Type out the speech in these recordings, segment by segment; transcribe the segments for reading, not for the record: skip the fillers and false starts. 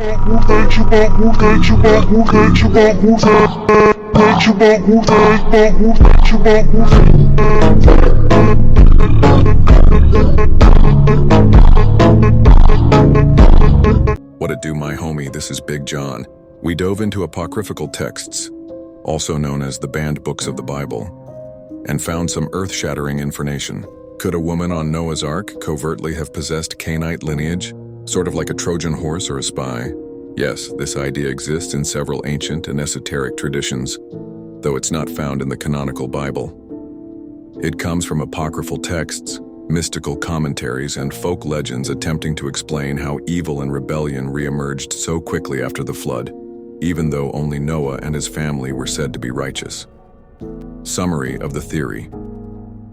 What it do, my homie? This is Big John. We dove into apocryphal texts, also known as the banned books of the Bible, and found some earth-shattering information. Could a woman on Noah's Ark covertly have possessed Cainite lineage, sort of like a Trojan horse or a spy? Yes, this idea exists in several ancient and esoteric traditions, though it's not found in the canonical Bible. It comes from apocryphal texts, mystical commentaries, and folk legends attempting to explain how evil and rebellion re-emerged so quickly after the flood, even though only Noah and his family were said to be righteous. Summary of the theory.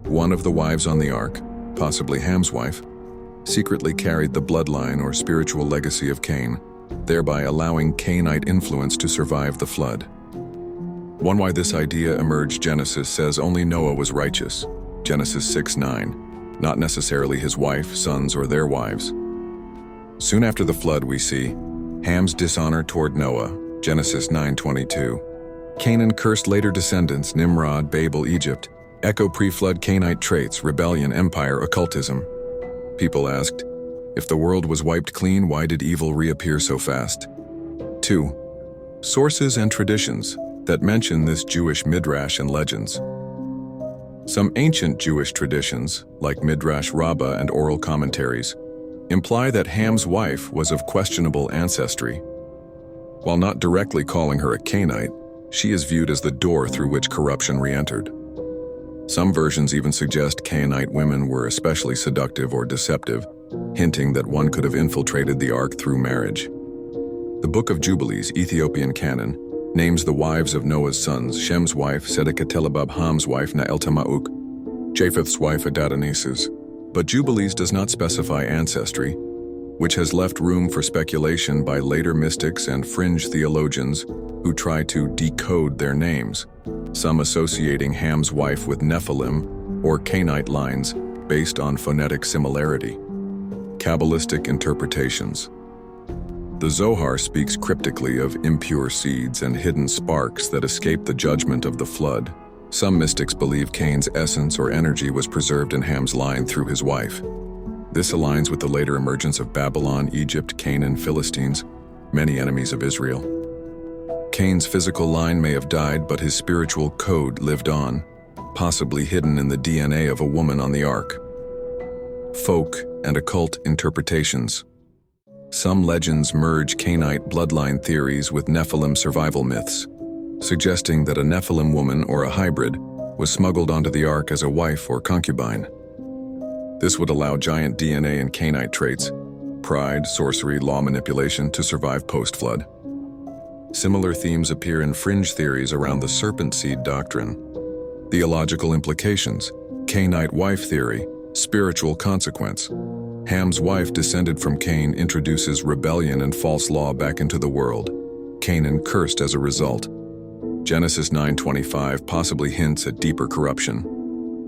One of the wives on the ark, possibly Ham's wife, secretly carried the bloodline or spiritual legacy of Cain, thereby allowing Cainite influence to survive the flood. One why this idea emerged. Genesis says only Noah was righteous, Genesis 6:9, not necessarily his wife, sons, or their wives. Soon after the flood we see Ham's dishonor toward Noah, Genesis 9:22. Canaan cursed later descendants, Nimrod, Babel, Egypt, echo pre-flood Cainite traits, rebellion, empire, occultism. People asked, if the world was wiped clean, why did evil reappear so fast? 2. Sources and traditions that mention this Jewish midrash and legends. Some ancient Jewish traditions, like Midrash Rabbah and oral commentaries, imply that Ham's wife was of questionable ancestry. While not directly calling her a Cainite, she is viewed as the door through which corruption re-entered. Some versions even suggest Cainite women were especially seductive or deceptive, hinting that one could have infiltrated the ark through marriage. The Book of Jubilees, Ethiopian canon, names the wives of Noah's sons: Shem's wife, Sedekatelabab, Ham's wife, Naeltama'uk, Japheth's wife, Adadaneses. But Jubilees does not specify ancestry, which has left room for speculation by later mystics and fringe theologians who try to decode their names, some associating Ham's wife with Nephilim or Cainite lines based on phonetic similarity. Kabbalistic interpretations. The Zohar speaks cryptically of impure seeds and hidden sparks that escape the judgment of the flood. Some mystics believe Cain's essence or energy was preserved in Ham's line through his wife. This aligns with the later emergence of Babylon, Egypt, Canaan, Philistines, many enemies of Israel. Cain's physical line may have died, but his spiritual code lived on, possibly hidden in the DNA of a woman on the ark. Folk and occult interpretations. Some legends merge Cainite bloodline theories with Nephilim survival myths, suggesting that a Nephilim woman or a hybrid was smuggled onto the ark as a wife or concubine. This would allow giant DNA and Cainite traits, pride, sorcery, law manipulation to survive post-flood. Similar themes appear in fringe theories around the serpent seed doctrine. Theological implications, Cainite wife theory, spiritual consequence. Ham's wife descended from Cain introduces rebellion and false law back into the world. Canaan cursed as a result. Genesis 9:25 possibly hints at deeper corruption.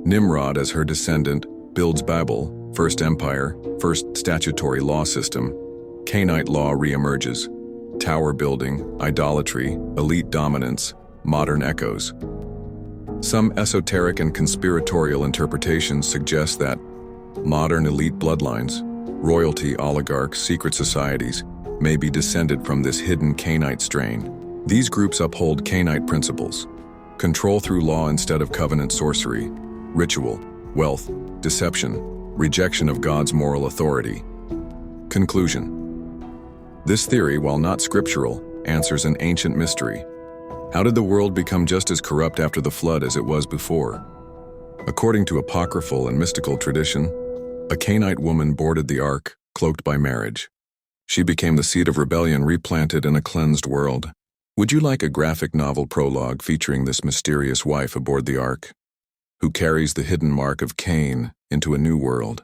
Nimrod as her descendant builds Babel, first empire, first statutory law system. Cainite law re-emerges. Tower building, idolatry, elite dominance, modern echoes. Some esoteric and conspiratorial interpretations suggest that modern elite bloodlines, royalty, oligarchs, secret societies, may be descended from this hidden Cainite strain. These groups uphold Cainite principles: control through law instead of covenant sorcery, ritual, wealth, deception, rejection of God's moral authority. Conclusion. This theory, while not scriptural, answers an ancient mystery. How did the world become just as corrupt after the flood as it was before? According to apocryphal and mystical tradition, a Cainite woman boarded the ark, cloaked by marriage. She became the seed of rebellion replanted in a cleansed world. Would you like a graphic novel prologue featuring this mysterious wife aboard the ark, who carries the hidden mark of Cain into a new world?